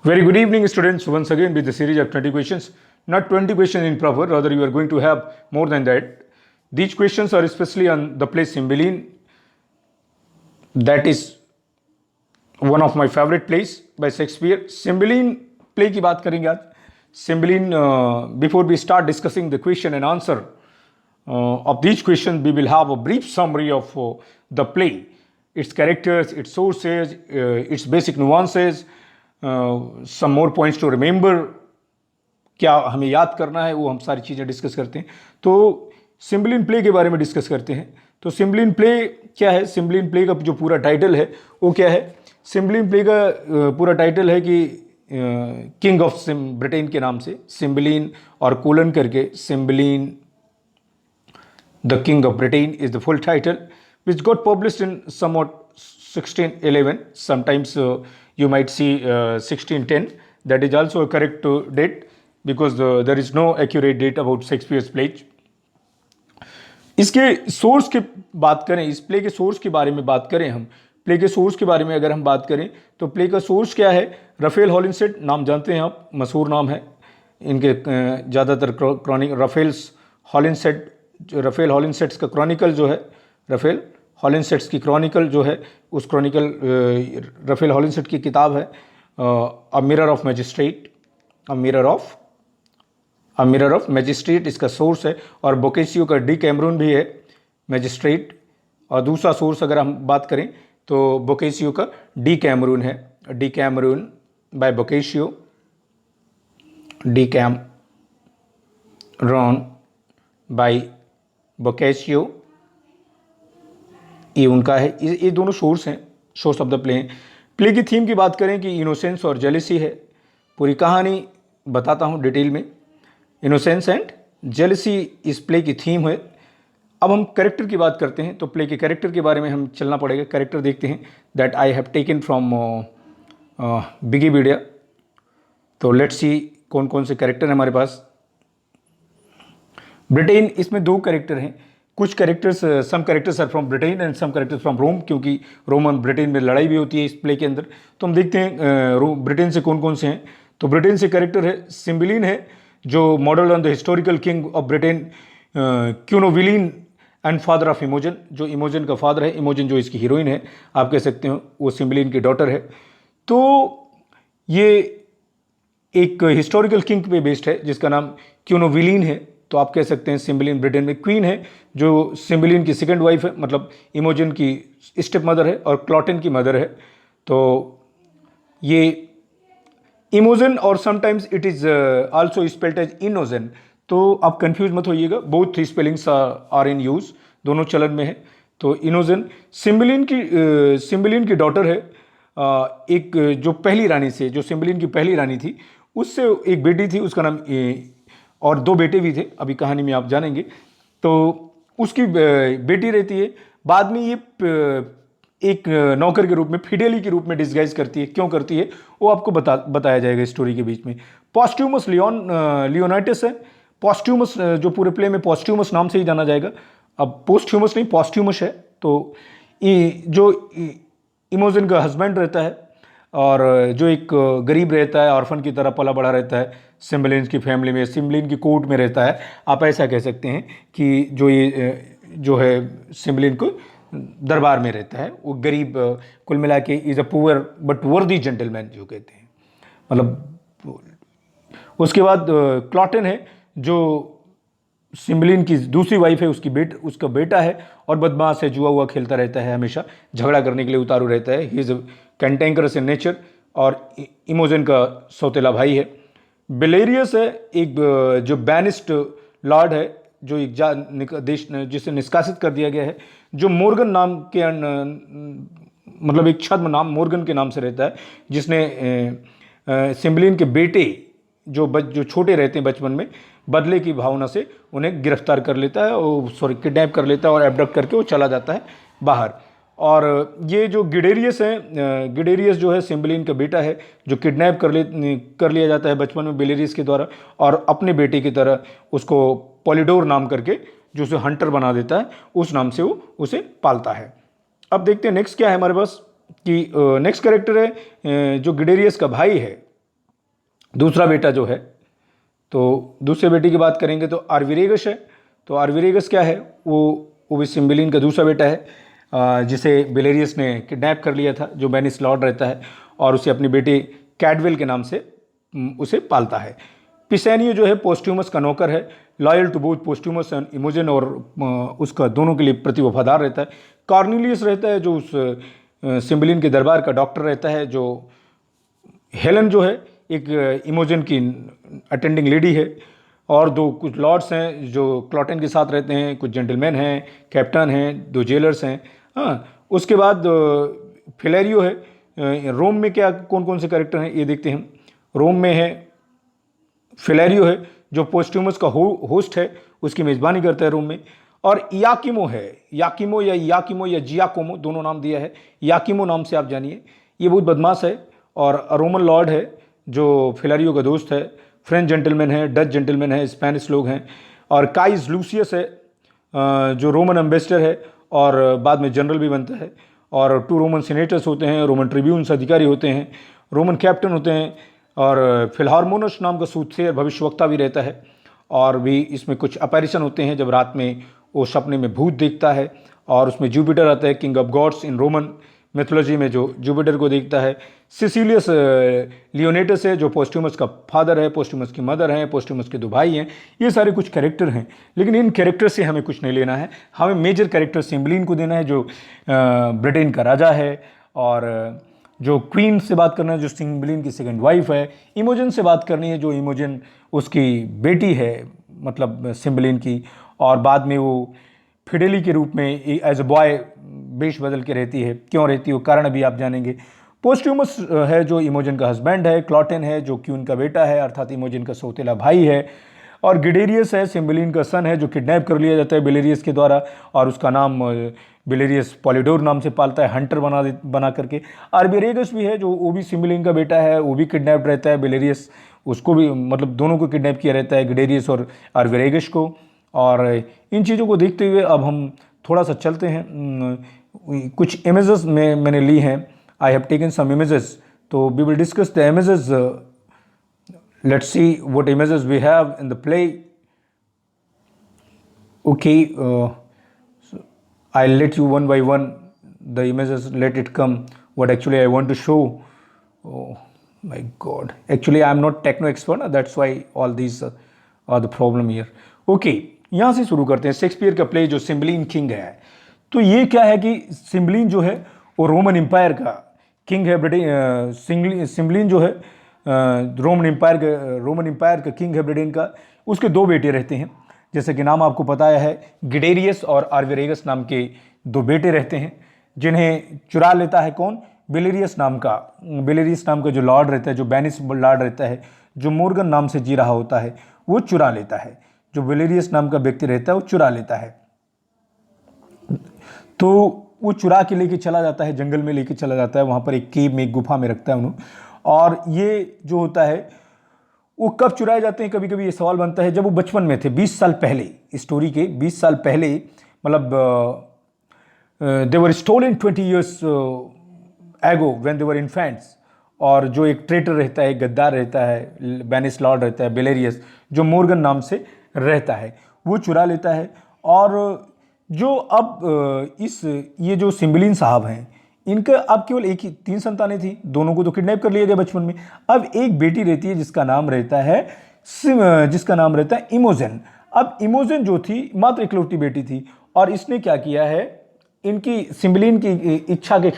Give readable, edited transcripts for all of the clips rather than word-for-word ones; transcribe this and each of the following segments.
Very good evening, students. Once again, with the series of 20 questions. Not 20 questions in proper, rather, you are going to have more than that. These questions are especially on the play Cymbeline. That is one of my favorite plays by Shakespeare. Cymbeline play की बात करेंगे आज. Cymbeline, before we start discussing the question and answer of these questions, we will have a brief summary of the play, its characters, its sources, its basic nuances, some more points to remember. क्या हमें याद करना है वो हम सारी चीज़ें discuss करते हैं. तो सिम्बलिन प्ले के बारे में डिस्कस करते हैं. तो सिम्बलिन प्ले क्या है? सिम्बलिन प्ले का जो पूरा टाइटल है वो क्या है? सिम्बलिन प्ले का पूरा टाइटल है कि किंग ऑफ ब्रिटेन के नाम से सिम्बलिन और कोलन करके Cymbeline the king of Britain is the full title, which got published in somewhat 1611. Sometimes you might see 1610. That is also a correct date because there is no accurate date about Shakespeare's play. इसके source की बात करें, इस play के source के बारे में बात करें, हम प्ले के सोर्स के बारे में अगर हम बात करें तो प्ले का सोर्स क्या है? रफेल हॉलिंसेट नाम जानते हैं आप, मशहूर नाम है इनके. ज़्यादातर क्रॉनिक रफेल हॉलिंसेट्स का क्रॉनिकल जो है, रफेल हॉलिंसेट्स की क्रॉनिकल जो है, उस क्रॉनिकल रफेल हॉलिंसेट की किताब है a mirror of magistrate. A mirror of magistrate इसका सोर्स है. और बोकेशियो का डी कैमरून भी है मैजिस्ट्रेट. और दूसरा सोर्स अगर हम बात करें तो बोकेशियो का डी कैमरून है. Decameron by Boccaccio, Decameron by Boccaccio, ये उनका है. ये दोनों सोर्स हैं, सोर्स ऑफ द प्ले हैं. प्ले की थीम की बात करें कि इनोसेंस और जेलसी है. पूरी कहानी बताता हूँ डिटेल में. इनोसेंस एंड जेलसी इस प्ले की थीम है. अब हम कैरेक्टर की बात करते हैं तो प्ले के कैरेक्टर के बारे में हम चलना पड़ेगा. कैरेक्टर देखते हैं that I have taken from Wikipedia. तो लेट्स सी कौन कौन से कैरेक्टर हैं हमारे पास. ब्रिटेन, इसमें दो कैरेक्टर हैं. कुछ characters, some characters are from Britain and some characters from Rome, क्योंकि रोम और ब्रिटेन में लड़ाई भी होती है इस प्ले के अंदर. तो हम देखते हैं ब्रिटेन से कौन कौन से हैं. तो ब्रिटेन से कैरेक्टर है सिम्बलिन है, जो model on the historical king of Britain Cunobeline and father of Imogen. जो इमोजन का फादर है, इमोजन जो इसकी हीरोइन है आप कह सकते हो, वो सिम्बलिन की डॉटर है. तो ये एक हिस्टोरिकल किंग पे बेस्ड है जिसका नाम क्यूनोविलिन है. तो आप कह सकते हैं सिम्बलिन ब्रिटेन में क्वीन है, जो सिम्बलिन की सेकंड वाइफ है, मतलब इमोजन की स्टेप मदर है और क्लॉटेन की मदर है. तो ये इमोजन और sometimes it is also spelled as Innogen. तो आप कंफ्यूज मत होइएगा, both spellings are in use, दोनों चलन में है. तो इनोजन सिम्बलिन की डॉटर है. एक जो पहली रानी से, जो सिम्बलिन की पहली रानी थी, उससे एक बेटी थी, उसका नाम, और दो बेटे भी थे, अभी कहानी में आप जानेंगे. तो उसकी बेटी रहती है. बाद में ये एक नौकर के रूप में, फिडेली के रूप में डिस्गाइज करती है. क्यों करती है वो आपको बताया जाएगा स्टोरी के बीच में. पॉस्ट्यूमस लियोनाइटस है. पॉस्ट्यूमस जो पूरे प्ले में पॉस्ट्यूमस नाम से ही जाना जाएगा. अब पोस्ट्यूमस नहीं, पॉस्ट्यूमस है. तो जो इमोजन का हस्बैंड रहता है और जो एक गरीब रहता है, ऑर्फन की तरह पला बड़ा रहता है सिम्बलिन की फैमिली में, सिम्बलिन की कोर्ट में रहता है. आप ऐसा कह सकते हैं कि जो है सिम्बलिन को दरबार में रहता है. वो गरीब, कुल मिला के इज़ अ पुअर बट वर्दी जेंटलमैन जो कहते हैं, मतलब. उसके बाद क्लॉटेन है, जो सिम्बलिन की दूसरी वाइफ है, उसका बेटा है और बदमाश है, जुआ हुआ खेलता रहता है, हमेशा झगड़ा करने के लिए उतारू रहता है. He is cantankerous in nature और इमोजन का सौतेला भाई है. बेलेरियस है, एक जो बैनिस्ड लॉर्ड है, जो एक देश जिसे निष्कासित कर दिया गया है, जो मोर्गन नाम के मतलब एक छद्म नाम मोर्गन के नाम से रहता है, जिसने सिम्बलिन के बेटे जो छोटे रहते हैं बचपन में, बदले की भावना से उन्हें गिरफ्तार कर लेता है, किडनैप कर लेता है और एब्डक्ट करके वो चला जाता है बाहर. और ये जो गिडेरियस है, गिडेरियस जो है सिम्बलिन का बेटा है, जो किडनैप कर लिया जाता है बचपन में बेलेरियस के द्वारा, और अपने बेटे की तरह उसको पॉलिडोर नाम करके, जो उसे हंटर बना देता है, उस नाम से वो उसे पालता है. अब देखते हैं नेक्स्ट क्या है हमारे पास कि नेक्स्ट कैरेक्टर है जो गिडेरियस का भाई है, दूसरा बेटा जो है, तो दूसरे बेटे की बात करेंगे तो आर्विरेगस है। तो आर्विरेगस क्या है, वो भी सिम्बेलिन का दूसरा बेटा है, जिसे बेलेरियस ने किडनैप कर लिया था, जो बेनिस लॉर्ड रहता है, और उसे अपनी बेटी कैडवेल के नाम से उसे पालता है। पिसेनियो जो है पोस्ट्यूमस का नौकर है, लॉयल टू बोथ पोस्ट्यूमस एंड इमोजन, और उसका दोनों के लिए प्रति वफादार रहता है। कॉर्नेलियस रहता है जो उस सिम्बेलिन के दरबार का डॉक्टर रहता है। जो हेलन जो है एक इमोजन की अटेंडिंग लेडी है, और दो कुछ लॉर्ड्स हैं जो क्लॉटेन के साथ रहते हैं, कुछ जेंटलमैन हैं, कैप्टन हैं, दो जेलर्स हैं। हाँ, उसके बाद फिलेरियो है। रोम में क्या कौन कौन से कैरेक्टर हैं ये देखते हैं। रोम में है फिलेरियो है जो पोस्ट्यूमस का होस्ट है, उसकी मेज़बानी करता है रोम में। और याकिमो है, याकिमो या जियाकोमो दोनों नाम दिया है, याकिमो नाम से आप जानिए। ये बहुत बदमाश है और रोमन लॉर्ड है जो फिलेरियो का दोस्त है। फ्रेंच जेंटलमैन है, डच जेंटलमैन है, स्पेनिश लोग हैं। और काइस लूसियस है जो रोमन एम्बेसडर है और बाद में जनरल भी बनता है। और 2 रोमन सीनेटर्स होते हैं, रोमन ट्रिब्यून्स अधिकारी होते हैं, रोमन कैप्टन होते हैं। और फिलहार्मोनस नाम का सूतसेर भविष्यवक्ता भी रहता है। और भी इसमें कुछ अपैरिशन होते हैं जब रात में वो सपने में भूत देखता है। और उसमें जुपिटर आता है, king of gods in Roman mythology में, जो जुपिटर को देखता है। सिसिलियस लियोनेटस है जो पोस्ट्यूमस का फादर है, पोस्ट्यूमस की मदर है, पोस्ट्यूमस के 2 भाई हैं। ये सारे कुछ कैरेक्टर हैं, लेकिन इन कैरेक्टर से हमें कुछ नहीं लेना है। हमें मेजर कैरेक्टर सिम्बेलिन को देना है जो ब्रिटेन का राजा है, और जो क्वीन से बात करना है जो सिम्बेलिन की सेकंड वाइफ है। इमोजन से बात करनी है जो इमोजन उसकी बेटी है, मतलब सिम्बेलिन की। और बाद में वो फिडेली के रूप में एज अ बॉय वेश बदल के रहती है। क्यों रहती है वो कारण अभी आप जानेंगे। पोस्ट्यूमस है जो इमोजन का हस्बैंड है। क्लॉटेन है जो क्वीन का बेटा है अर्थात इमोजन का सौतेला भाई है। और गिडेरियस है सिम्बेलिन का सन है जो किडनैप कर लिया जाता है बेलेरियस के द्वारा, और उसका नाम बेलेरियस पॉलिडोर नाम से पालता है, हंटर बना करके। आर्बिरेगस भी है जो वो भी सिम्बेलिन का बेटा है, वो भी किडनैप रहता है बेलेरियस, उसको भी मतलब दोनों को किडनैप किया रहता है, गिडेरियस और आर्बिरेगस को। और इन चीज़ों को देखते हुए अब हम थोड़ा सा चलते हैं। कुछ इमेजेस में मैंने ली हैं, I have taken some images, तो we will discuss the images. Let's see what images we have in the play. Okay, I'll let you one by one the images, let it come what actually I want to show. Oh my god, actually I am not techno expert, that's why all these are the problem here. Okay, यहाँ से शुरू करते हैं। Shakespeare का play जो सिम्बेलिन king है, तो ये क्या है कि सिम्बेलिन जो है वो रोमन एम्पायर का किंग है। ब्रिटेन सिम्बेलिन जो है रोमन एम्पायर का किंग है ब्रिटेन का। उसके 2 बेटे रहते हैं, जैसे कि नाम आपको पता है, गिडेरियस और आर्विरेगस नाम के 2 बेटे रहते हैं, जिन्हें चुरा लेता है कौन, बेलेरियस नाम का जो लॉर्ड रहता है, जो बेनिस लॉर्ड रहता है, जो मोर्गन नाम से जी रहा होता है, वो चुरा लेता है। जो बेलेरियस नाम का व्यक्ति रहता है वो चुरा लेता है, तो वो चुरा के लेके चला जाता है, जंगल में लेके चला जाता है, वहाँ पर एक केव में, एक गुफा में रखता है उन्होंने। और ये जो होता है वो कब चुराए जाते हैं, कभी कभी ये सवाल बनता है। जब वो बचपन में थे, 20 साल पहले, स्टोरी के 20 साल पहले, मतलब दे वर स्टोलन 20 years एगो व्हेन दे वर इन्फेंट्स। और जो एक ट्रेटर रहता है, एक गद्दार रहता है, बेनिस लॉर्ड रहता है बेलेरियस, जो मोर्गन नाम से रहता है, वो चुरा लेता है। और जो अब ये जो सिम्बेलिन साहब हैं, इनका अब केवल एक ही 3 संतानें थी, दोनों को तो किडनैप कर लिया गया बचपन में। अब एक बेटी रहती है जिसका नाम रहता है इमोजन। अब इमोजन जो थी मात्र इकलौती बेटी थी, और इसने क्या किया है, इनकी सिम्बेलिन की इच्छा के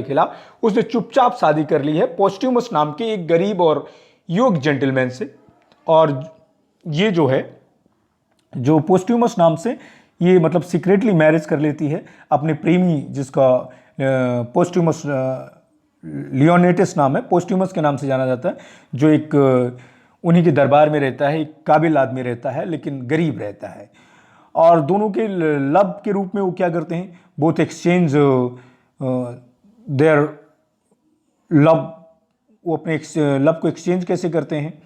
खिलाफ उसने चुपचाप शादी कर ली है पोस्ट्यूमस नाम के एक गरीब और योग्य जेंटलमैन से। और ये जो है, जो पोस्ट्यूमस नाम से ये मतलब सीक्रेटली मैरिज कर लेती है अपने प्रेमी, जिसका पोस्ट्यूमस लियोनेटस नाम है, पोस्ट्यूमस के नाम से जाना जाता है, जो एक उन्हीं के दरबार में रहता है, एक काबिल आदमी रहता है लेकिन गरीब रहता है। और दोनों के लव के रूप में वो क्या करते हैं, बोथ एक्सचेंज देयर लव, वो अपने लव को एक्सचेंज कैसे करते हैं।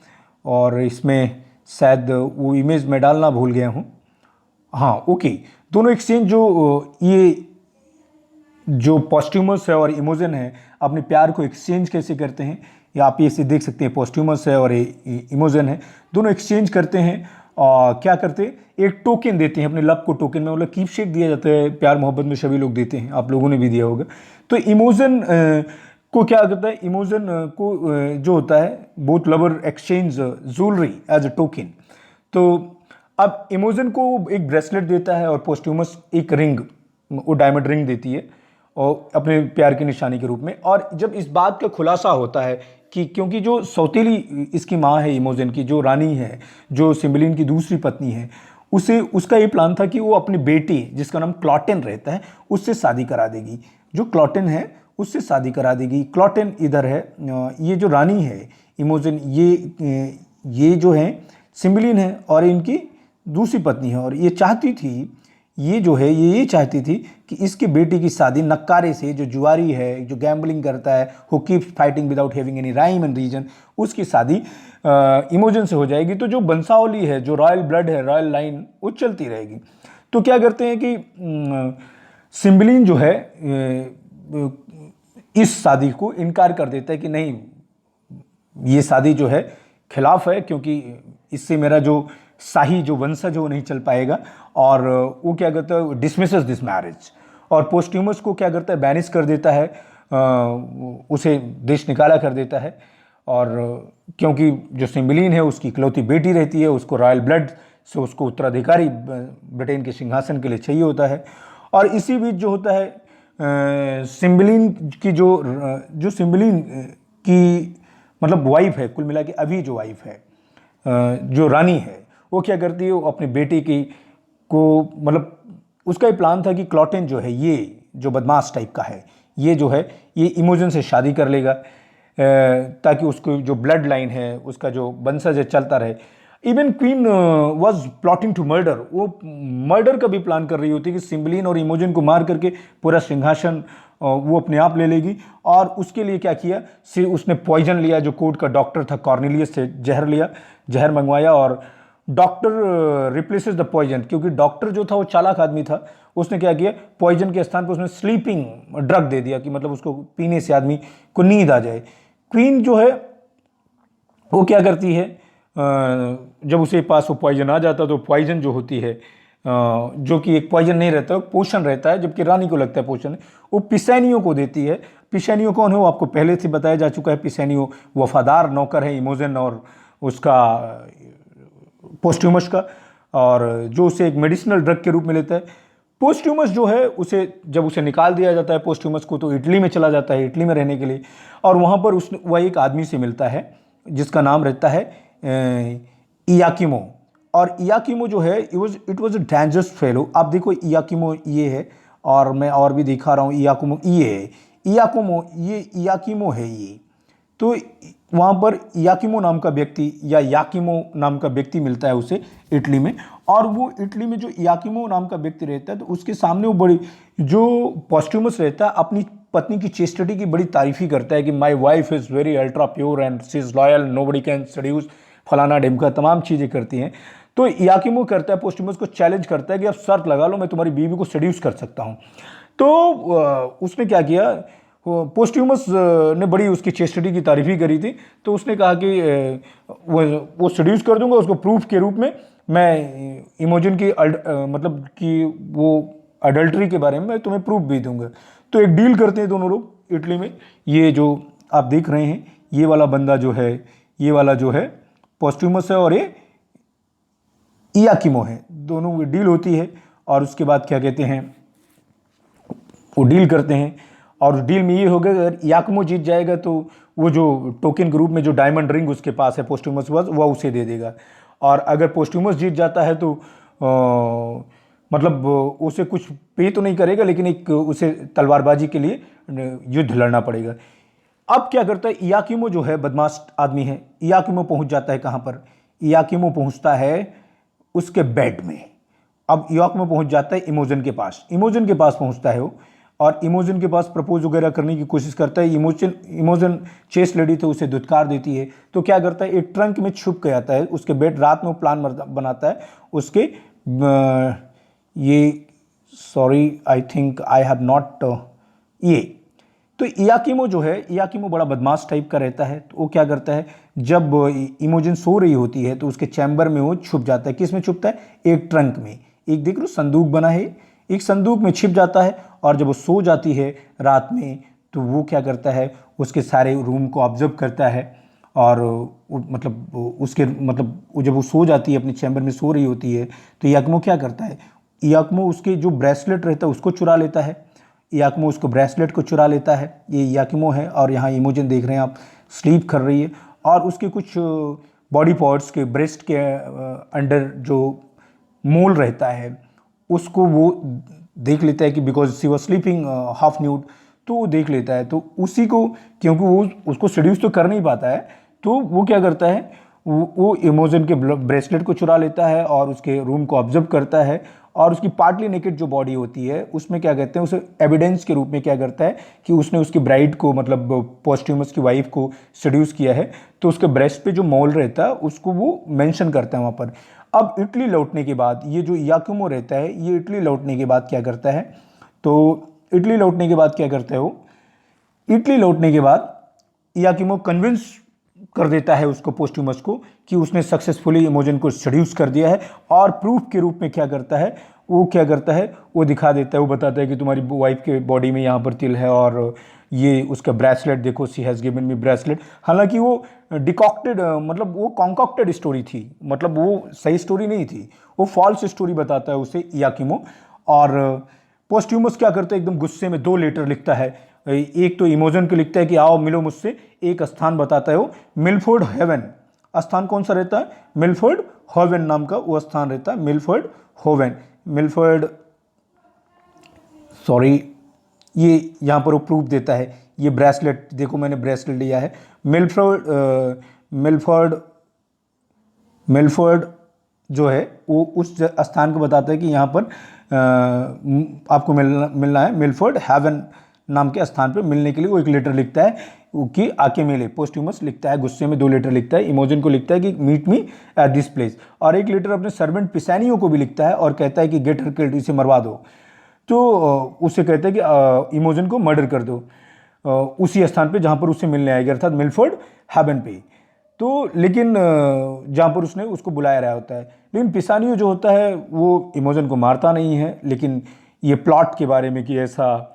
और इसमें शायद वो इमेज मैं डालना भूल गया हूँ, हाँ ओके। दोनों एक्सचेंज ये जो पोस्ट्यूमस है और इमोजन है, अपने प्यार को एक्सचेंज कैसे करते हैं, या आप ये देख सकते हैं पोस्ट्यूमस है और इमोजन है, दोनों एक्सचेंज करते हैं और क्या करते हैं, एक टोकन देते हैं अपने लव को, टोकन में मतलब कीप शेक दिया जाता है, प्यार मोहब्बत में सभी लोग देते हैं, आप लोगों ने भी दिया होगा। तो इमोजन को क्या करता है, इमोजन को जो होता है both lover exchange jewellery as a token. तो अब इमोजन को एक ब्रेसलेट देता है और पोस्ट्यूमस एक रिंग, वो डायमंड रिंग देती है और अपने प्यार की निशानी के रूप में। और जब इस बात का खुलासा होता है कि क्योंकि जो सौतेली इसकी माँ है इमोजन की, जो रानी है, जो सिम्बलिन की दूसरी पत्नी है, उसे उसका ये प्लान था कि वो अपनी बेटी जिसका नाम क्लॉटेन रहता है उससे शादी करा देगी, जो क्लॉटेन है उससे शादी करा देगी। क्लॉटेन इधर है, ये जो रानी है इमोजन, ये जो है सिम्बलिन है और इनकी दूसरी पत्नी है। और ये चाहती थी, ये जो है ये चाहती थी कि इसके बेटी की शादी नक्कारे से, जो जुआरी है, जो गैम्बलिंग करता है, who keeps fighting without having any rhyme and reason, उसकी शादी इमोजन से हो जाएगी। तो जो बंसावली है, जो रॉयल ब्लड है, रॉयल लाइन, वो चलती रहेगी। तो क्या करते हैं कि सिम्बलिन जो है इस शादी को इनकार कर देता है कि नहीं, ये शादी जो है खिलाफ है, क्योंकि इससे मेरा जो शाही जो वंशज है वो नहीं चल पाएगा। और वो क्या करता है, डिसमिसेस दिस मैरिज, और पोस्ट्यूमस को क्या करता है, बैनिश कर देता है, उसे देश निकाला कर देता है। और क्योंकि जो सिम्बलिन है उसकी इकलौती बेटी रहती है, उसको रॉयल ब्लड से उसको उत्तराधिकारी ब्रिटेन के सिंहासन के लिए चाहिए होता है। और इसी बीच जो होता है सिम्बलिन की जो सिम्बलिन की मतलब वाइफ है, कुल मिला के अभी जो वाइफ है, जो रानी है, वो क्या करती है, वो अपनी बेटी की को मतलब उसका ही प्लान था कि क्लॉटेन जो है, ये जो बदमाश टाइप का है, ये जो है ये इमोजन से शादी कर लेगा ताकि उसको जो ब्लड लाइन है, उसका जो वंशज है चलता रहे। Even queen was plotting to murder, वो मर्डर का भी प्लान कर रही होती कि सिम्बलिन और इमोजन को मार करके पूरा सिंहासन वो अपने आप ले लेगी। और उसके लिए क्या किया, उसने पॉइजन लिया, जो कोर्ट का डॉक्टर था कॉर्नेलियस से जहर लिया, जहर मंगवाया, और डॉक्टर रिप्लेसेस द पॉइजन, क्योंकि डॉक्टर जो था वो चालाक आदमी था, उसने क्या किया, पॉइजन के स्थान पर उसने स्लीपिंग ड्रग दे दिया कि मतलब उसको पीने से आदमी को नींद आ जाए। क्वीन जो है वो क्या करती है, जब उसे पास वो पॉइजन आ जाता तो पॉइजन जो होती है, जो कि एक पॉइजन नहीं रहता, पोषण रहता है, जबकि रानी को लगता है पोषण है, वो पिसैनियो को देती है। पिसैनियो कौन है, वो आपको पहले से बताया जा चुका है। पिसैनियो वफादार नौकर है इमोजन और उसका पोस्ट्यूमस का, और जो उसे एक मेडिसिनल ड्रग के रूप में लेता है। पोस्ट्यूमस जो है उसे जब उसे निकाल दिया जाता है पोस्ट्यूमस को, तो इटली में चला जाता है, इटली में रहने के लिए। और वहाँ पर वह एक आदमी से मिलता है जिसका नाम रहता है इयाकिमो। और इयाकिमो जो है it was a dangerous fellow. आप देखो इयाकिमो ये है, और मैं और भी दिखा रहा हूँ, इयाकिमो ये है, इयाकिमो है ये। तो वहाँ पर याकिमो नाम का व्यक्ति या याकिमो नाम का व्यक्ति मिलता है उसे इटली में। और वो इटली में जो याकिमो नाम का व्यक्ति रहता है, तो उसके सामने वो बड़ी, जो पोस्ट्यूमस रहता है, अपनी पत्नी की चेस्टिटी की बड़ी तारीफ ही करता है कि my wife is very ultra pure and she is loyal, nobody can seduces, फलाना ढिमका, तमाम चीज़ें करती हैं। तो याकिमो करता है, पोस्ट्यूमस को चैलेंज करता है कि अब शर्त लगा लो, मैं तुम्हारी बीवी को सेड्यूस कर सकता हूँ। तो उसने क्या किया, पोस्ट्यूमस ने बड़ी उसकी चेस्टिटी की तारीफ ही करी थी, तो उसने कहा कि वो सेड्यूस कर दूंगा उसको, प्रूफ के रूप में मैं इमोजन की मतलब कि वो अडल्ट्री के बारे में मैं तुम्हें प्रूफ भी दूंगा। तो एक डील करते हैं दोनों लोग इटली में। ये जो आप देख रहे हैं, ये वाला बंदा जो है, ये वाला जो है पोस्ट्यूमस है और ये इयाकिमो है, दोनों की डील होती है। और उसके बाद क्या कहते हैं, वो डील करते हैं, और उस डील में ये होगा अगर याकिमो जीत जाएगा तो वो जो टोकन के रूप में जो डायमंड रिंग उसके पास है पोस्ट्यूमस पास, वह उसे दे देगा। और अगर पोस्ट्यूमस जीत जाता है तो मतलब उसे कुछ पे तो नहीं करेगा, लेकिन एक उसे तलवारबाजी के लिए युद्ध लड़ना पड़ेगा। अब क्या करता है, इयाकिमो जो है बदमाश आदमी है, इयाकिमो पहुंच जाता है कहाँ पर, इयाकिमो पहुंचता है उसके बेड में। अब इयाकिमो पहुंच जाता है इमोजन के पास, इमोजन के पास पहुंचता है वो, और इमोजन के पास प्रपोज वगैरह करने की कोशिश करता है। इमोजन चेस लेडी तो उसे धुतकार देती है। तो क्या करता है, एक ट्रंक में छुप के आता है उसके बेड, रात में वो प्लान बनाता है उसके ये sorry I think I have not ये तो इयाकिमो जो है, इयाकिमो बड़ा बदमाश टाइप का रहता है। तो वो क्या करता है, जब इमोजन सो रही होती है तो उसके चैम्बर में वो छुप जाता है। किस में छुपता है, एक ट्रंक में, एक देख लो संदूक बना है, एक संदूक में छिप जाता है। और जब वो सो जाती है रात में तो वो क्या करता है, उसके सारे रूम को ऑब्जर्व करता है। और मतलब उसके मतलब जब वो सो जाती है, अपने चैम्बर में सो रही होती है, तो इयाकिमो क्या करता है, इयाकिमो उसके जो ब्रेसलेट रहता है उसको चुरा लेता है। इयाकिमो उसको ब्रेसलेट को चुरा लेता है। ये इयाकिमो है। और यहाँ इमोजन देख रहे हैं आप, स्लीप कर रही है। और उसके कुछ बॉडी पार्ट्स के, ब्रेस्ट के अंडर जो मोल रहता है उसको वो देख लेता है कि because she was sleeping half nude, तो वो देख लेता है। तो उसी को, क्योंकि वो उसको सेड्यूस तो कर नहीं पाता है, तो वो क्या करता है, वो इमोजन के ब्रेसलेट को चुरा लेता है और उसके रूम को ऑब्जर्व करता है। और उसकी पार्टली नेकेड जो बॉडी होती है उसमें क्या कहते हैं, उसे एविडेंस के रूप में क्या करता है कि उसने उसकी ब्राइड को, मतलब पोस्ट्यूमस की वाइफ को सेड्यूस किया है। तो उसके ब्रेस्ट पे जो मोल रहता है उसको वो मेंशन करता है वहाँ पर। अब इटली लौटने के बाद ये जो इयाकिमो रहता है, ये इटली लौटने के बाद क्या करता है, तो इटली लौटने के बाद क्या करता है वो, इटली लौटने के बाद इयाकिमो कन्विंस कर देता है उसको, पोस्ट्यूमस को, कि उसने सक्सेसफुली इमोजन को सेड्यूस कर दिया है। और प्रूफ के रूप में क्या करता है, वो क्या करता है, वो दिखा देता है, वो बताता है कि तुम्हारी वाइफ के बॉडी में यहाँ पर तिल है और ये उसका ब्रेसलेट देखो, सी हैज़ गिवन मी ब्रेसलेट। हालांकि वो डिकॉक्टेड, मतलब वो कॉन्कॉक्टेड स्टोरी थी, मतलब वो सही स्टोरी नहीं थी, वो फॉल्स स्टोरी बताता है उसे इयाकिमो। और पोस्ट्यूमस क्या करता है, एकदम गुस्से में 2 लेटर लिखता है। एक तो इमोजन को लिखता है कि आओ मिलो मुझसे, एक स्थान बताता है वो मिलफोर्ड हेवन। स्थान कौन सा रहता है, मिलफोर्ड हेवन नाम का वो स्थान रहता है, मिलफोर्ड हेवन, मिलफोर्ड, सॉरी, ये यहाँ पर वो प्रूफ देता है। ये ब्रेसलेट देखो, मैंने ब्रेसलेट लिया है, मिलफोर्ड मिलफोर्ड जो है वो उस स्थान को बताता है कि यहाँ पर आपको मिलना है, मिलफोर्ड हेवन नाम के स्थान पर मिलने के लिए। वो एक लेटर लिखता है कि आके मिले, पोस्ट्यूमस लिखता है, गुस्से में 2 लेटर लिखता है, इमोजन को लिखता है कि meet me at this place. और एक लेटर अपने सर्वेंट पिसानियो को भी लिखता है और कहता है कि गेट हर किल्ड, इसे मरवा दो। तो उससे कहते हैं कि इमोजन को मर्डर कर दो उसी स्थान पे जहाँ पर उससे मिलने आएगा, अर्थात मिलफोर्ड हेवन पे। तो लेकिन जहाँ पर उसने उसको बुलाया रहा होता है, लेकिन पिसानियो जो होता है वो इमोजन को मारता नहीं है। लेकिन ये प्लॉट के बारे में कि ऐसा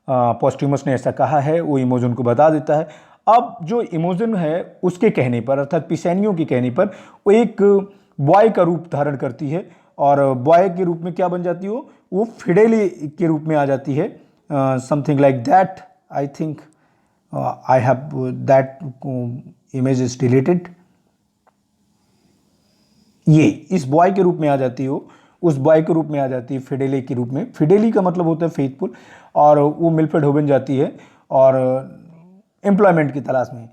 पोस्ट्यूमस ने ऐसा कहा है, वो इमोजन को बता देता है। अब जो इमोजन है उसके कहने पर, अर्थात पिसानियो के कहने पर, वो एक बॉय का रूप धारण करती है। और बॉय के रूप में क्या बन जाती हो, वो फिडेली के रूप में आ जाती है, something like that. I think I have that image is deleted. ये इस बॉय के रूप में आ जाती हो, उस बॉय के रूप में आ जाती है, फिडेली के रूप में। फिडेली का मतलब होता है फेथफुल। और वो मिलफोर्ड हेवन जाती है और एम्प्लॉयमेंट की तलाश में।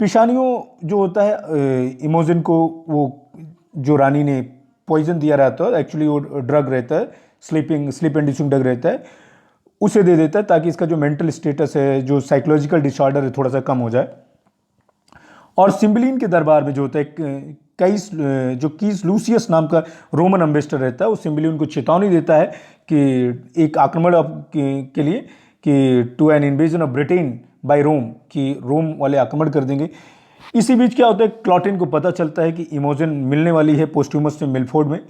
पिसानियो जो होता है, इमोजन को वो जो रानी ने पॉइजन दिया रहता है, एक्चुअली वो ड्रग रहता है, स्लीप इंड्यूसिंग ड्रग रहता है, उसे दे देता है ताकि इसका जो मेंटल स्टेटस है, जो साइकोलॉजिकल डिसऑर्डर है, थोड़ा सा कम हो जाए। और सिम्बलिन के दरबार में जो होता है, कीस लूसियस नाम का रोमन एम्बेसडर रहता है, वो सिम्बलिन को चेतावनी देता है कि एक आक्रमण के लिए, कि to an invasion of Britain by Rome, कि रोम वाले आक्रमण कर देंगे। इसी बीच क्या होता है, क्लॉटेन को पता चलता है कि इमोजन मिलने वाली है पोस्ट्यूमस से मिलफोर्ड में।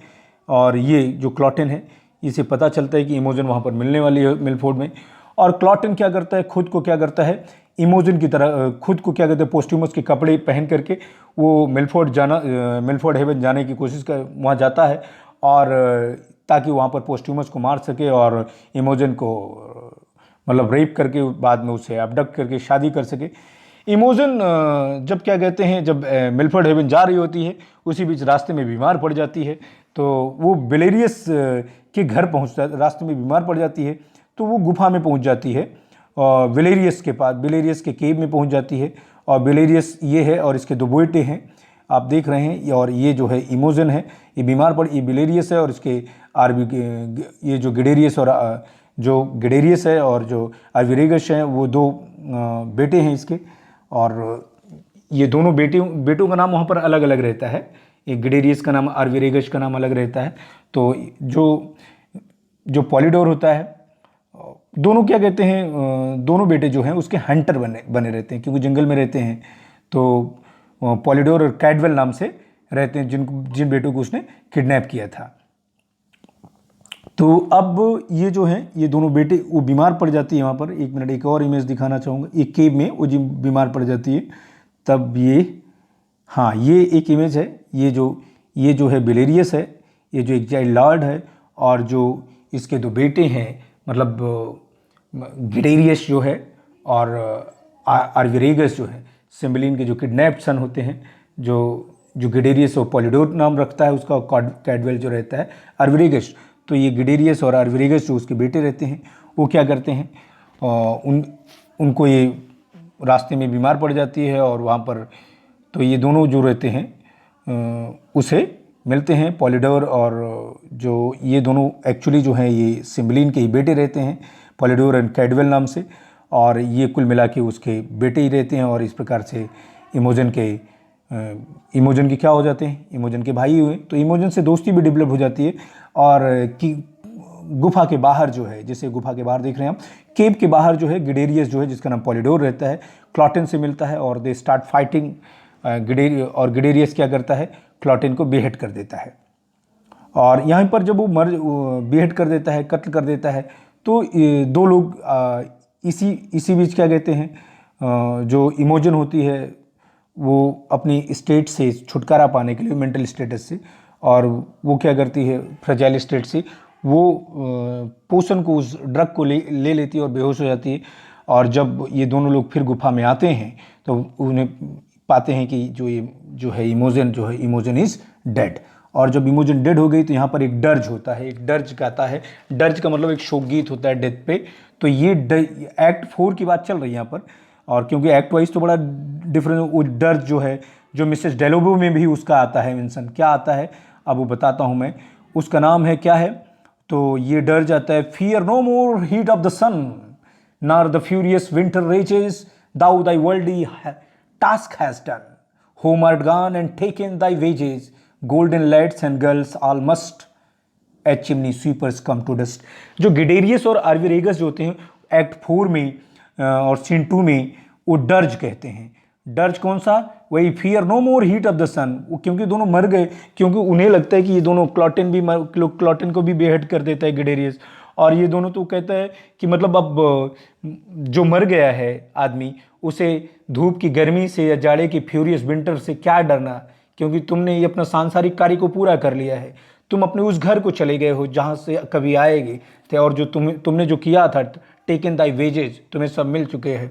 और ये जो क्लॉटेन है, इसे पता चलता है कि इमोजन वहाँ पर मिलने वाली है मिलफोर्ड में। और क्लॉटेन क्या करता है, खुद को क्या करता है, इमोजन की तरह खुद को क्या कहते हैं, पोस्ट्यूमस के कपड़े पहन करके वो मिलफोर्ड हेवन जाने की कोशिश कर वहाँ जाता है। और ताकि वहाँ पर पोस्ट्यूमस को मार सके और इमोजन को मतलब रेप करके बाद में उसे अबडक्ट करके शादी कर सके। इमोजन जब क्या कहते हैं, जब मिलफोर्ड हेवन जा रही होती है, उसी बीच रास्ते में बीमार पड़ जाती है। तो वो बेलेरियस के घर पहुँचता है, रास्ते में बीमार पड़ जाती है, तो वो गुफा में पहुँच जाती है और बेलेरियस के पास, बेलेरियस के केव में पहुँच जाती है। और बेलेरियस ये है और इसके 2 बेटे हैं, आप देख रहे हैं। और ये जो है इमोजन है, ये बीमार पड़, ये बेलेरियस है, और इसके ये जो गिडेरियस और जो आर्विरेगस हैं, वो 2 बेटे हैं इसके। और ये दोनों बेटों का नाम वहाँ पर अलग अलग रहता है, एक गिडेरियस का नाम, आर्विरेगस का नाम अलग रहता है। तो जो पॉलीडोर होता है, दोनों क्या कहते हैं, दोनों बेटे जो हैं उसके हंटर बने बने रहते हैं, क्योंकि जंगल में रहते हैं। तो पॉलिडोर और कैडवेल नाम से रहते हैं, जिन बेटों को उसने किडनैप किया था। तो अब ये जो है, ये दोनों बेटे, वो बीमार पड़ जाती है वहाँ पर। एक मिनट, एक और इमेज दिखाना चाहूँगा। एक केव में वो जी बीमार पड़ जाती है, तब ये, हाँ ये एक इमेज है। ये जो है बिलेरियस है, ये जो एक चाइल्ड लॉर्ड है, और जो इसके दो बेटे हैं, मतलब गिडेरियस जो है और आर्विरेगस जो है, सिम्बलिन के जो किडनैप्ड सन होते हैं। जो गिडेरियस और पॉलिडोर नाम रखता है उसका, कैडवेल जो रहता है आर्विरेगस। तो ये गिडेरियस और आर्विरेगस जो उसके बेटे रहते हैं, वो क्या करते हैं, उनको ये रास्ते में बीमार पड़ जाती है, और वहाँ पर तो ये दोनों जो रहते हैं उसे मिलते हैं, पॉलिडोर और जो ये दोनों एक्चुअली जो हैं ये सिम्बलिन के ही बेटे रहते हैं, पॉलिडोर एंड कैडवेल नाम से, और ये कुल मिला के उसके बेटे ही रहते हैं। और इस प्रकार से इमोजन के क्या हो जाते हैं, इमोजन के भाई हुए। तो इमोजन से दोस्ती भी डेवलप हो जाती है। और कि गुफा के बाहर जो है, जैसे गुफा के बाहर देख रहे हैं हम, केव के बाहर जो है गिडेरियस जो है, जिसका नाम पॉलिडोर रहता है, क्लॉटेन से मिलता है, और दे स्टार्ट फाइटिंग। गिडेरियस क्या करता है, क्लॉटेन को बेहेड कर देता है। और यहाँ पर जब वो बेहेड कर देता है, कत्ल कर देता है, तो दो लोग इसी बीच क्या कहते हैं, जो इमोजन होती है वो अपनी स्टेट से छुटकारा पाने के लिए, मेंटल स्टेटस से, और वो क्या करती है, फ्रेजाइल स्टेट से वो पोषण को, उस ड्रग को ले लेती है और बेहोश हो जाती है। और जब ये दोनों लोग फिर गुफा में आते हैं तो उन्हें पाते हैं कि इमोजन इज़ डेड। और जब इमोजन डेड हो गई तो यहाँ पर एक डर्ज होता है, एक डर्ज गाता है। डर्ज का मतलब एक शोक गीत होता है डेथ पे। तो ये एक्ट 4 की बात चल रही है यहाँ पर। और क्योंकि एक्ट वाइज तो बड़ा डिफरेंस, वो डर्ज जो है, जो मिसेस डेलोबो में भी उसका आता है मेंशन, क्या आता है अब वो बताता हूँ मैं। उसका नाम है क्या है, तो ये डर्ज आता है, fear no more heat of the sun, nor the furious winter rages, thou thy worldly task hast done. Home art gone and taken thy wages, golden lads and girls all must, as chimney sweepers come to dust. जो गिडेरियस और आर्विरेगस जो होते हैं act 4 में और scene 2 में, वो dirge कहते हैं। डर्ज कौन सा, वही fear no more heat of the sun. क्योंकि दोनों मर गए, क्योंकि उन्हें लगता है कि ये दोनों, क्लॉटेन को भी बेहेड कर देता है गिडेरियस, और ये दोनों तो कहता है कि मतलब अब जो मर गया है आदमी, उसे धूप की गर्मी से या जाड़े की फ्यूरियस विंटर से क्या डरना, क्योंकि तुमने ये अपना सांसारिक कार्य को पूरा कर लिया है। तुम अपने उस घर को चले गए हो जहाँ से कभी आएगी थे, और जो तुमने जो किया था, टेकन दाई वेजेज, तुम्हें सब मिल चुके हैं।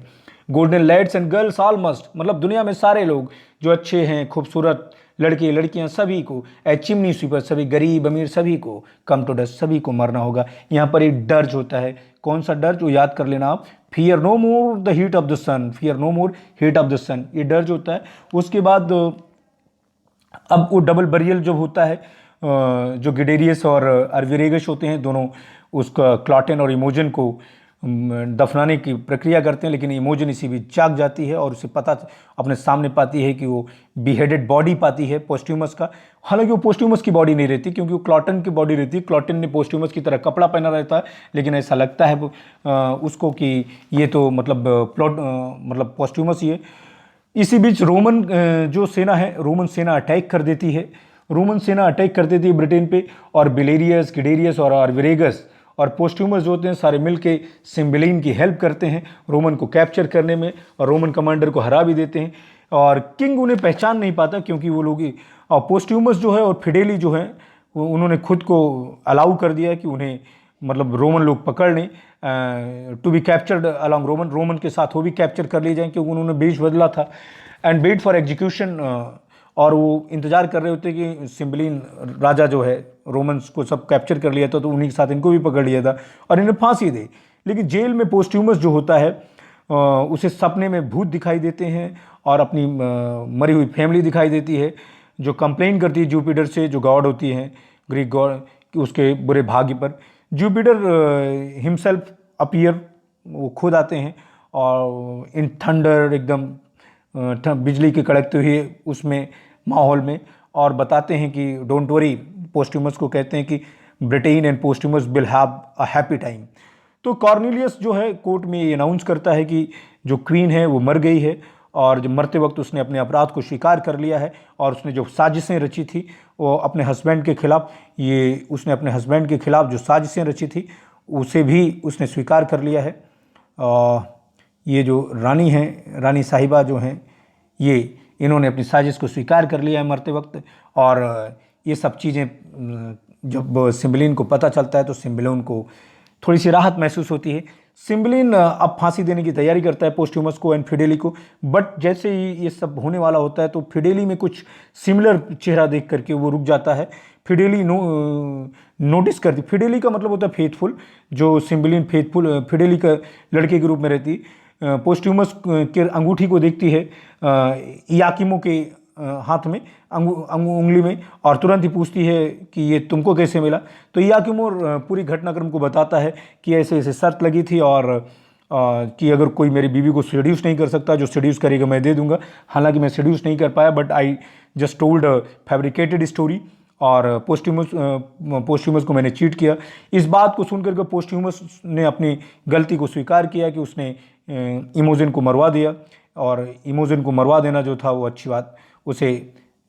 Golden lads and girls all must, मतलब दुनिया में सारे लोग जो अच्छे हैं, खूबसूरत लड़के लड़कियां, सभी को, ए चिमनी स्वीपर, सभी गरीब अमीर सभी को, कम टू डस्ट, सभी को मरना होगा। यहाँ पर एक डर्ज होता है। कौन सा डर्ज, वो याद कर लेना आप, fear no more the heat of the sun, fear no more heat of the sun, ये डर्ज होता है। उसके बाद अब वो डबल बरियल जब होता है, जो गिडेरियस और आर्विरेगस होते हैं, दोनों उसका क्लॉटेन और इमोजन को दफनाने की प्रक्रिया करते हैं, लेकिन इमोजन इसी बीच जाग जाती है और उसे पता अपने सामने पाती है कि वो बिहेडेड बॉडी पाती है पोस्ट्यूमस का। हालांकि वो पोस्ट्यूमस की बॉडी नहीं रहती, क्योंकि वो क्लॉटन की बॉडी रहती है। क्लॉटन ने पोस्ट्यूमस की तरह कपड़ा पहना रहता है, लेकिन ऐसा लगता है उसको कि ये तो मतलब पोस्ट्यूमस ही है। इसी बीच रोमन जो सेना है, रोमन सेना अटैक कर देती है। रोमन सेना अटैक कर देती है ब्रिटेन पे, और बिलेरियस, गिडेरियस और आर्विरेगस और पोस्ट्यूमस जो होते हैं सारे मिलके सिम्बलिन की हेल्प करते हैं रोमन को कैप्चर करने में, और रोमन कमांडर को हरा भी देते हैं। और किंग उन्हें पहचान नहीं पाता, क्योंकि वो लोग, और पोस्ट्यूमस जो है और फिडेली जो है, उन्होंने खुद को अलाउ कर दिया कि उन्हें मतलब रोमन लोग पकड़ लें, to be captured along Roman के साथ वो भी कैप्चर कर लिए जाएँ, क्योंकि उन्होंने बेच बदला था, एंड वेट फॉर एग्जीक्यूशन। और वो इंतजार कर रहे होते कि सिम्बलिन राजा जो है, रोमन्स को सब कैप्चर कर लिया था, तो उन्हीं के साथ इनको भी पकड़ लिया था और इन्हें फांसी दे। लेकिन जेल में पोस्ट्यूमस जो होता है, उसे सपने में भूत दिखाई देते हैं और अपनी मरी हुई फैमिली दिखाई देती है, जो कंप्लेन करती है जुपिटर से, जो गॉड होती हैं ग्रीक गॉड, उसके बुरे भाग्य पर। जुपिटर हिमसेल्फ अपीयर, वो खुद आते हैं और इन थंडर, एकदम बिजली के कड़कते हुए उसमें माहौल में, और बताते हैं कि डोंट वरी, पोस्ट्यूमस को कहते हैं कि Britain and Posthumus will have a happy time. तो कॉर्नेलियस जो है कोर्ट में ये अनाउंस करता है कि जो क्वीन है वो मर गई है, और जब मरते वक्त उसने अपने अपराध को स्वीकार कर लिया है, और उसने जो साजिशें रची थी वो अपने हस्बैंड के खिलाफ, ये उसने अपने हस्बैंड के खिलाफ जो साजिशें रची थी उसे भी उसने स्वीकार कर लिया है। ये जो रानी हैं, रानी साहिबा जो हैं, ये इन्होंने अपनी साजिश को स्वीकार कर लिया है मरते वक्त। और ये सब चीज़ें जब सिम्बलिन को पता चलता है तो सिम्बलिन को थोड़ी सी राहत महसूस होती है। सिम्बलिन अब फांसी देने की तैयारी करता है पोस्ट्यूमस को एंड फिडेली को, बट जैसे ही ये सब होने वाला होता है तो फिडेली में कुछ सिमिलर चेहरा देख करके वो रुक जाता है। फिडेली नोटिस करती, फिडेली का मतलब होता है फेथफुल, जो सिम्बलिन फेथफुल फिडेली का लड़के के रूप में रहती, पोस्ट्यूमस के अंगूठी को देखती है इयाकिमो के हाथ में, उंगली में, और तुरंत ही पूछती है कि ये तुमको कैसे मिला। तो इयाकिमो पूरी घटनाक्रम को बताता है कि ऐसे ऐसे शर्त लगी थी, और कि अगर कोई मेरी बीवी को सेड्यूस नहीं कर सकता, जो सेड्यूस करेगा मैं दे दूंगा। हालांकि मैं सेड्यूस नहीं कर पाया, but I just told fabricated story, और पोस्ट्यूमस को मैंने चीट किया। इस बात को सुनकर के पोस्ट्यूमस ने अपनी गलती को स्वीकार किया कि उसने इमोजन को मरवा दिया, और इमोजन को मरवा देना जो था वो अच्छी बात, उसे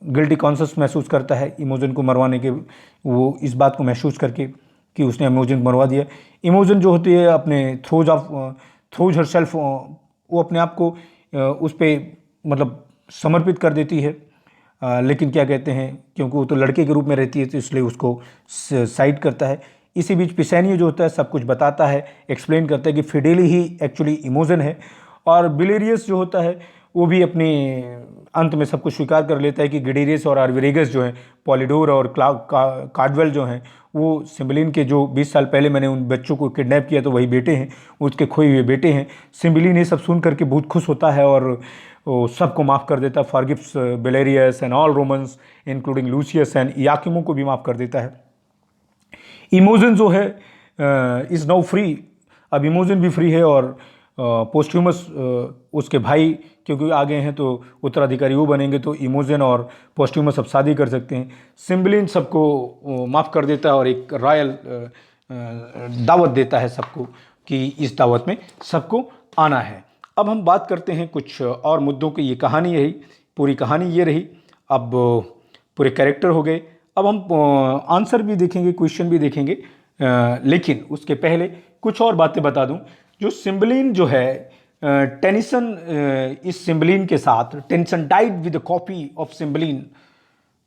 गिल्टी कॉन्शियस महसूस करता है इमोजन को मरवाने के, वो इस बात को महसूस करके कि उसने इमोजन को मरवा दिया। इमोजन जो होती है अपने थ्रोज हर सेल्फ, वो अपने आप को उस पर मतलब समर्पित कर देती है। लेकिन क्या कहते हैं, क्योंकि वो तो लड़के के रूप में रहती है तो इसलिए उसको साइड करता है। इसी बीच पिसैनियो जो होता है सब कुछ बताता है, एक्सप्लेन करता है कि फिडेली ही एक्चुअली इमोजन है। और बिलेरियस जो होता है वो भी अपने अंत में सब कुछ स्वीकार कर लेता है कि गिडेरियस और आर्विरेगस जो हैं, पॉलिडोर और कार्डवेल जो हैं, वो सिम्बलिन के जो 20 साल पहले मैंने उन बच्चों को किडनैप किया तो वही बेटे हैं, उसके खोए हुए बेटे हैं। सिम्बलिन ये सब सुन करके बहुत खुश होता है और वो सबको माफ़ कर देता है, forgives Belarius and all Romans including Lucius and Iachimo को भी माफ़ कर देता है। इमोजन जो है इज़ नाउ फ्री, अब इमोजन भी फ्री है, और पोस्ट्यूमस उसके भाई क्योंकि आ गए हैं तो उत्तराधिकारी वो बनेंगे, तो इमोजन और पोस्ट्यूमस अब शादी कर सकते हैं। सिम्बलिन सबको माफ़ कर देता है और एक रॉयल दावत देता है सबको कि इस दावत में सबको आना है। अब हम बात करते हैं कुछ और मुद्दों की। ये कहानी यही, पूरी कहानी ये रही। अब पूरे कैरेक्टर हो गए, अब हम आंसर भी देखेंगे, क्वेश्चन भी देखेंगे, लेकिन उसके पहले कुछ और बातें बता दूं। जो सिम्बलिन जो है, टेनिसन इस सिम्बलिन के साथ, Tennyson died with a copy of Cymbeline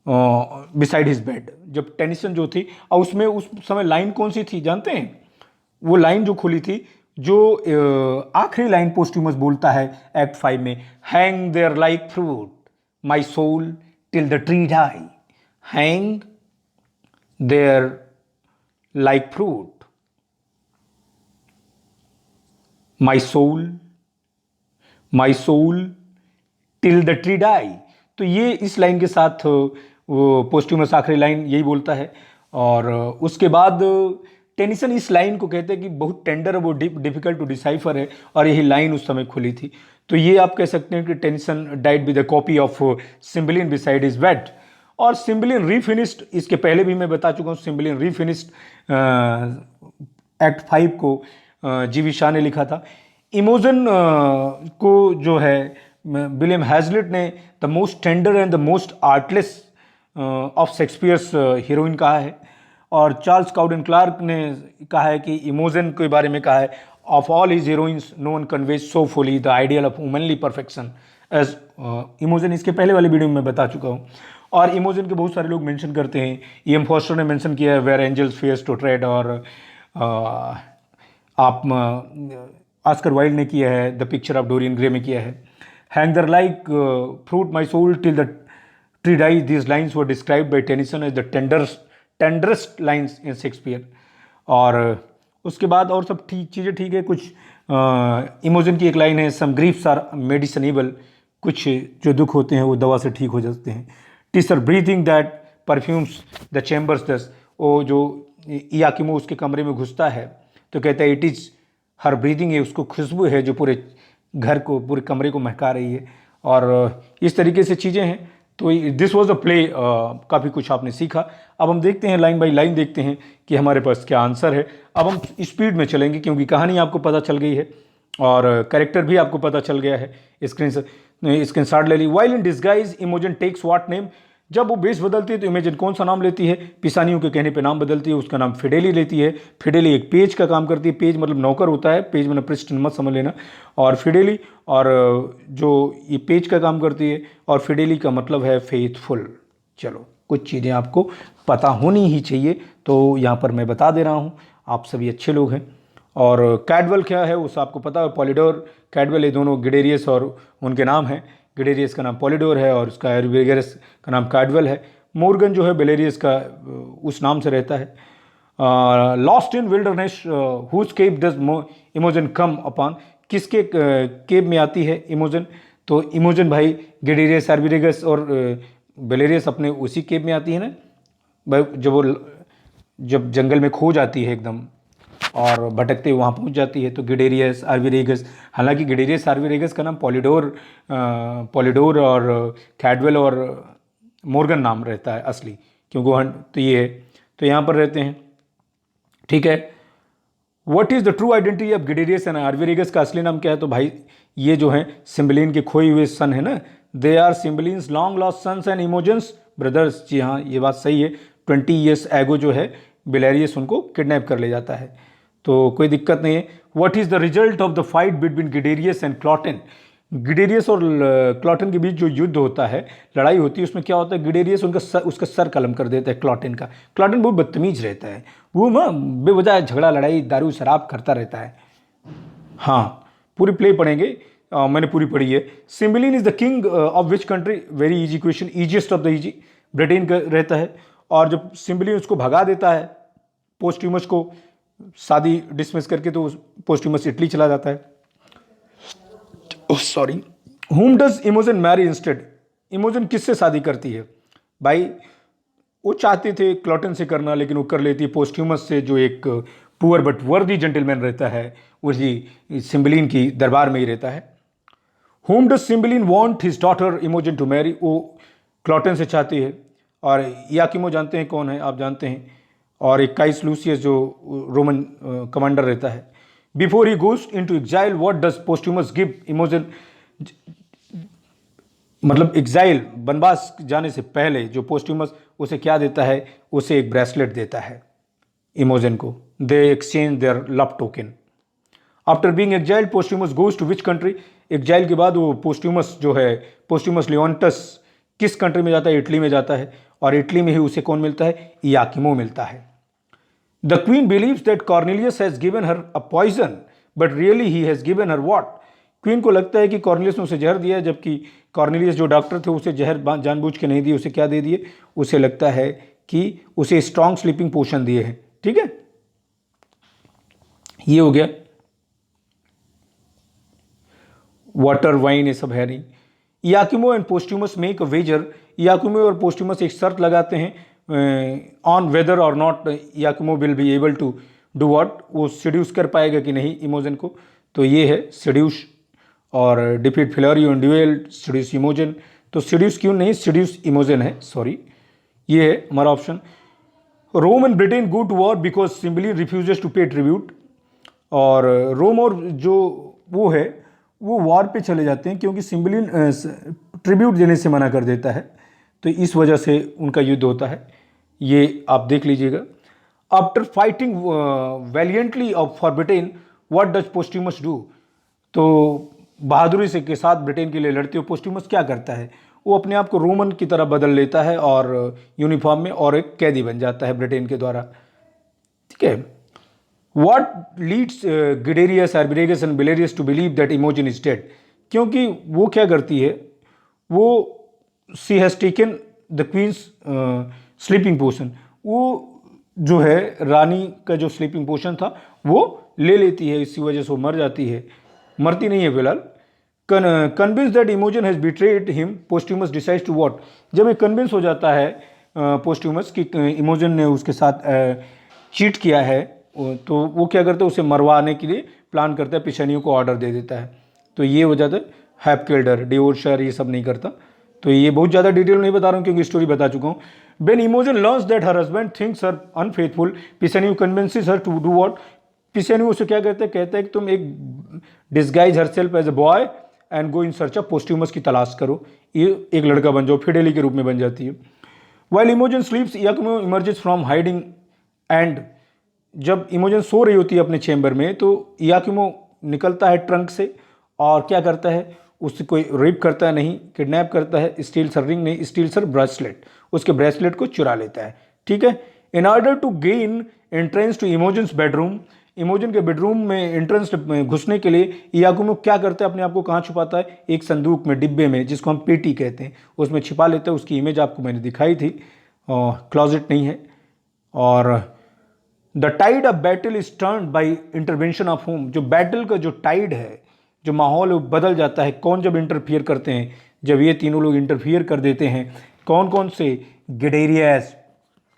beside his bed. जब टेनिसन जो थी, और उसमें उस समय लाइन कौन सी थी जानते हैं? वो लाइन जो खुली थी, जो आखिरी लाइन पोस्ट्यूमस बोलता है एक्ट 5 में, hang there like fruit my soul till the tree die, hang there like fruit my soul till the tree die. तो ये इस लाइन के साथ वो पोस्ट्यूमस आखिरी लाइन यही बोलता है। और उसके बाद टेनिसन इस लाइन को कहते हैं कि बहुत टेंडर है, वो डिफिकल्ट टू डिसाइफर है, और यही लाइन उस समय खुली थी। तो ये आप कह सकते हैं कि Tennyson died with a copy of Cymbeline beside his bed. और सिम्बलिन रीफिनिश्ड, इसके पहले भी मैं बता चुका हूँ, सिम्बलिन रीफिनिश्ड एक्ट 5 को जीवी शाह ने लिखा था। इमोजन को जो है विलियम हैजलिट ने the most tender and the most artless of Shakespeare's heroine कहा है, और चार्ल्स काउडन क्लार्क ने कहा है कि इमोजन के बारे में कहा है, of all his heroines no one conveys so fully the ideal of womanly perfection as Imogen. इसके पहले वाले वीडियो में मैं बता चुका हूँ। और इमोजन के बहुत सारे लोग मेंशन करते हैं, E.M. फॉस्टर ने मेंशन किया है where angels fear to tread, और आप ऑस्कर वाइल्ड ने किया है the Picture of Dorian Gray में किया है, hang there like fruit my soul till the tree die, these lines were described by Tennyson as the tenderest lines in Shakespeare. और उसके बाद और सब ठीक चीज़ें ठीक है। कुछ इमोजन की एक लाइन है, सम ग्रीफ्स आर मेडिसिनेबल, कुछ जो दुख होते हैं वो दवा से ठीक हो जाते हैं। Teacher breathing that perfumes the chambers दस, वो जो इयाकिमो उसके कमरे में घुसता है तो कहता है इट इज़ हर ब्रीदिंग, है उसको खुशबू है जो पूरे घर को, पूरे कमरे को महका रही है। और इस तरीके से चीज़ें हैं। तो दिस वॉज अ प्ले, काफ़ी कुछ आपने सीखा। अब हम देखते हैं लाइन बाय लाइन, देखते हैं कि हमारे पास क्या आंसर है। अब हम स्पीड में चलेंगे क्योंकि कहानी आपको पता चल गई है और कैरेक्टर भी आपको पता चल गया है। स्क्रीन शॉट ले ली। While in disguise Imogen takes what name, जब वो बेस बदलती है तो इमेजिन कौन सा नाम लेती है? पिसानियों के कहने पे नाम बदलती है, उसका नाम फिडेली लेती है। फिडेली एक पेज का काम करती है, पेज मतलब नौकर होता है, पेज मतलब पृष्ठ मत समझ लेना, और फिडेली और जो ये पेज का काम करती है, और फिडेली का मतलब है फेथफुल। चलो कुछ चीज़ें आपको पता होनी ही चाहिए, तो यहाँ पर मैं बता दे रहा हूँ, आप सभी अच्छे लोग हैं। और कैडवेल क्या है उस आपको पता है, पॉलिडोर कैडवेल, ये दोनों गिडेरियस और उनके नाम हैं। गिडेरियस का नाम पॉलिडोर है और उसका एरवेगेरस का नाम कैडवेल है। मोर्गन जो है बेलेरियस का उस नाम से रहता है। Lost in wilderness whose cave does Imogen come upon, किसके केव में आती है इमोजन? तो इमोजन भाई गिडेरियस, एरवेगेरस और बेलेरियस अपने उसी केव में आती है ना भाई। जब जंगल में खो जाती है एकदम और भटकते वहाँ पहुँच जाती है, तो गिडेरियस आर्विरेगस, हालांकि गिडेरियस आर्विरेगस का नाम पॉलिडोर और कैडवेल और मोर्गन नाम रहता है असली, क्योंकि वह तो ये है, तो यहाँ पर रहते हैं। ठीक है, what is the true identity of Guiderius and Arviragus, का असली नाम क्या है? तो भाई ये जो हैं सिम्बलिन के खोए हुए सन है ना, they are Cymbeline's long lost sons and Imogen's brothers. जी हाँ, ये बात सही है। 20 ईयर्स एगो जो है बेलेरियस उनको किडनैप कर ले जाता है, तो कोई दिक्कत नहीं है। What is the result of the fight between Guiderius and Cloten, Guiderius और क्लॉटेन के बीच जो युद्ध होता है, लड़ाई होती है, उसमें क्या होता है? गिडेरियस उसका सर कलम कर देता है क्लॉटेन का। क्लॉटेन बहुत बदतमीज रहता है, वो ना बेवजह झगड़ा लड़ाई दारू शराब करता रहता है। हाँ, पूरी प्ले पढ़ेंगे, मैंने पूरी पढ़ी है। Cymbeline is the king of which country, very easy question, easiest of the easy, Britain का रहता है। और जब सिम्बलिन उसको भगा देता है पोस्ट्यूमस को, शादी डिसमिस करके, तो पोस्ट्यूमस इटली चला जाता है। Sorry, whom does Imogen marry instead, Imogen किससे शादी करती है? भाई वो चाहते थे क्लॉटन से करना, लेकिन वो कर लेती है पोस्ट्यूमस से, जो एक पुअर बट वर्दी जेंटलमैन रहता है, उसी सिम्बलिन की दरबार में ही रहता है। Whom does Cymbeline want his daughter Imogen to marry, वो क्लॉटन से चाहती है। और याकिमो जानते हैं कौन है? आप जानते हैं। और एक काइस लूसियस जो रोमन कमांडर रहता है। Before he goes into exile what does Posthumus give Imogen, मतलब एग्जाइल बनवास जाने से पहले जो पोस्ट्यूमस उसे क्या देता है? उसे एक ब्रेसलेट देता है इमोजन को। They exchange their love token. After being exiled Posthumus goes to which country, exile के बाद वो पोस्ट्यूमस जो है, पोस्ट्यूमस लियोन्टस किस कंट्री में जाता है? इटली में जाता है। और इटली में ही उसे कौन मिलता है? याकिमो मिलता है। The queen believes that Cornelius has given her a poison but really he has given her what, queen को लगता है कि कॉर्नेलियस ने उसे जहर दिया है, जबकि कॉर्नेलियस जो डॉक्टर थे उसे जहर जानबूझ के नहीं दिए, उसे क्या दे दिए? उसे लगता है कि उसे स्ट्रॉन्ग स्लीपिंग पोशन दिए हैं। ठीक है, ये हो गया। वाटर वाइन ये सब है नहीं। Iachimo and Posthumus make a wager, Iachimo और पोस्ट्यूमस एक शर्त लगाते हैं on whether or not Iachimo will be able to do what, वो सीड्यूस कर पाएगा कि नहीं इमोजन को। तो ये है सीड्यूस, और डिफीट फिलोरियो एंड ड्यूएल सीड्यूस इमोजन। तो सीड्यूस क्यों नहीं, सीड्यूस इमोजन है, सॉरी, ये है हमारा option. Rome and Britain go to war because Cymbeline refuses to pay tribute, और रोम और जो वो है वो वॉर पे चले जाते हैं क्योंकि सिम्बलिन ट्रिब्यूट देने से मना कर देता है, तो इस वजह से उनका युद्ध होता है। ये आप देख लीजिएगा। After fighting valiantly for Britain what does Posthumus do, तो बहादुरी से के साथ ब्रिटेन के लिए लड़ते हुए पोस्ट्यूमस क्या करता है? वो अपने आप को रोमन की तरह बदल लेता है और यूनिफॉर्म में, और एक कैदी बन जाता है ब्रिटेन के द्वारा। ठीक है। What leads Guiderius Arviragus and Belarius to believe that Imogen is dead, क्योंकि वो क्या करती है, वो she has taken the queen's sleeping potion, वो जो है रानी का जो स्लीपिंग पोशन था वो ले लेती है, इसी वजह से वो मर जाती है, मरती नहीं है फिलहाल। Convince that Imogen has betrayed him Posthumus decides to what, जब ये कन्विंस हो जाता है पोस्ट्यूमस कि इमोजन ने उसके साथ चीट किया है, तो वो क्या करता है, उसे मरवाने के लिए प्लान करता है, पिछानियों को ऑर्डर दे देता है। तो ये हो जाता है हैप किल्डर, डिवोर्सर, ये सब नहीं करता, तो ये बहुत ज़्यादा डिटेल नहीं बता रहा हूँ क्योंकि स्टोरी बता चुका हूँ. When Imogen learns that her husband thinks her unfaithful, Pisaniu convinces her to do what? Pisaniu उसे क्या कहता है कि तुम एक disguise herself as a boy and go in search of Posthumus की तलाश करो, ये एक लड़का बन जाओ, फिडेली के रूप में बन जाती है. While Imogen sleeps, Iachimo emerges from hiding and जब इमोजन सो रही होती है अपने चेंबर में तो इयाकिमो निकलता है ट्रंक से और क्या करता है, उससे कोई रेप करता है नहीं, किडनैप करता है, स्टील्स हर रिंग नहीं, स्टील्स हर ब्रेसलेट, उसके ब्रेसलेट को चुरा लेता है. ठीक है. In order to gain entrance to Imogen's bedroom, Imogen के बेडरूम में एंट्रेंस घुसने के लिए इयाकिमो क्या करता है, अपने आप को कहाँ छुपाता है, एक संदूक में, डिब्बे में, जिसको हम पेटी कहते हैं, उसमें छिपा लेता है. उसकी इमेज आपको मैंने दिखाई थी, क्लॉजेट नहीं है. और the tide of battle is turn by intervention of home, जो बैटल का जो टाइड है, जो माहौल बदल जाता है. कौन जब इंटरफियर करते हैं, जब ये तीनों लोग इंटरफियर कर देते हैं. कौन कौन से? गिडेरियस,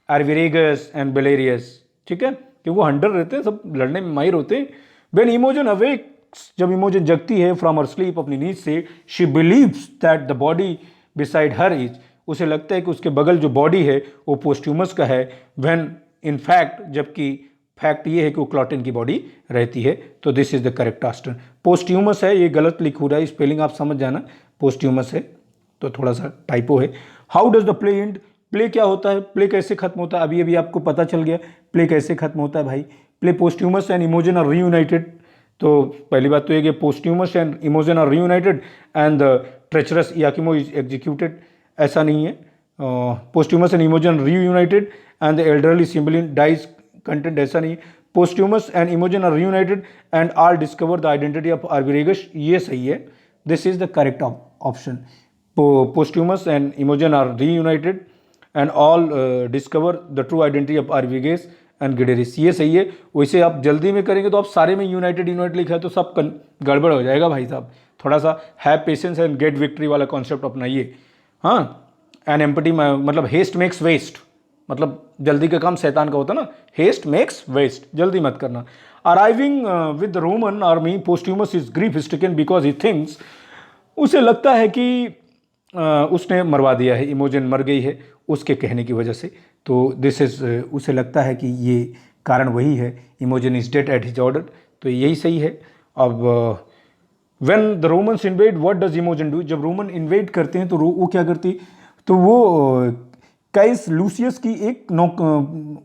आर्विरेगस एंड बेलेरियस. ठीक है, क्योंकि वो हंटर रहते हैं, सब लड़ने में माहिर होते हैं. व्हेन इमोजन अवेक्स, जब इमोजन जगती है फ्रॉम हर स्लीप, अपनी नींद से, she believes that the body beside her is, उसे लगता है कि उसके बगल जो बॉडी है वो पोस्ट्यूमस का है. व्हेन इन फैक्ट, जबकि फैक्ट ये है कि वो क्लॉटेन की बॉडी रहती है. तो this is the correct answer. Posthumus है, ये गलत लिख हो रहा है, स्पेलिंग आप समझ जाना. पोस्ट्यूमस है तो थोड़ा सा टाइपो है. How does the play and, play क्या होता है, प्ले कैसे खत्म होता है, अभी अभी आपको पता चल गया प्ले कैसे खत्म होता है भाई. Play Posthumus and Imogen are reunited. तो पहली बात तो ये कि Posthumus and Imogen are reunited and the treacherous Iachimo is executed. ऐसा नहीं है. Posthumus and Imogen reunited and the elderly Cymbeline dies content, ऐसा नहीं. Posthumus and Imogen are reunited and all discover the identity of Arviragus, ये सही है. This is the correct option. Posthumus and Imogen are reunited and all discover the true identity of Arviragus and Guiderius, ये सही है. वैसे आप जल्दी में करेंगे तो आप सारे में यूनाइटेड लिखा है तो सब गड़बड़ हो जाएगा भाई साहब. थोड़ा सा have patience and get victory वाला कॉन्सेप्ट अपनाइए. हाँ, एंड एम्पटी मतलब हेस्ट मेक्स वेस्ट, मतलब जल्दी का काम शैतान का होता ना. हेस्ट मेक्स वेस्ट, जल्दी मत करना. Arriving with Roman army, Posthumus is grief stricken because he thinks, उसे लगता है कि उसने मरवा दिया है, इमोजन मर गई है उसके कहने की वजह से. तो दिस इज, उसे लगता है कि ये कारण वही है, Imogen is dead at his order. तो यही सही है. अब when the Romans invade, what does Imogen do, जब रोमन इन्वेड करते हैं तो वो क्या करती, तो वो काइस लूसियस की एक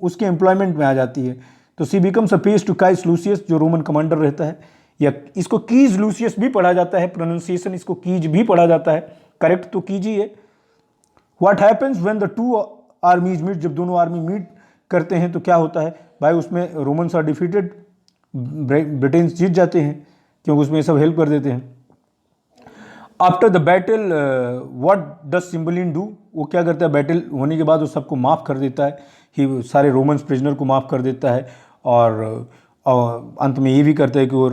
उसके एम्प्लॉयमेंट में आ जाती है. तो she becomes a page to Caius Lucius, जो रोमन कमांडर रहता है, या इसको कीज लूसियस भी पढ़ा जाता है, प्रोनाउंसिएशन इसको कीज भी पढ़ा जाता है, करेक्ट तो कीज ही है. What happens when the two armies meet, जब दोनों आर्मी मीट करते हैं तो क्या होता है भाई, उसमें रोमन्स आर डिफीटेड, ब्रिटेन्स जीत जाते हैं क्योंकि उसमें सब हेल्प कर देते हैं. After the battle what does Cymbeline do, वो क्या करता है, बैटल होने के बाद वो सबको माफ़ कर देता है, ही सारे रोमन्स प्रिजनर को माफ़ कर देता है. और अंत में ये भी करता है कि वो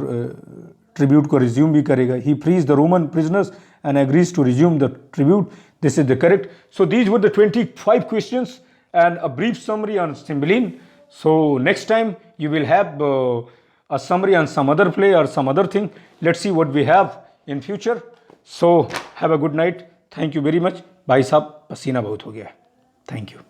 ट्रिब्यूट को रिज्यूम भी करेगा. He frees the Roman prisoners and agrees to resume the tribute. This is the correct. So these were the 25 questions and a brief summary on Cymbeline. So next time you will have a summary on some other play or some other thing. Let's see what we have in future. So have a good night. Thank you very much. भाई साहब पसीना बहुत हो गया है. Thank you.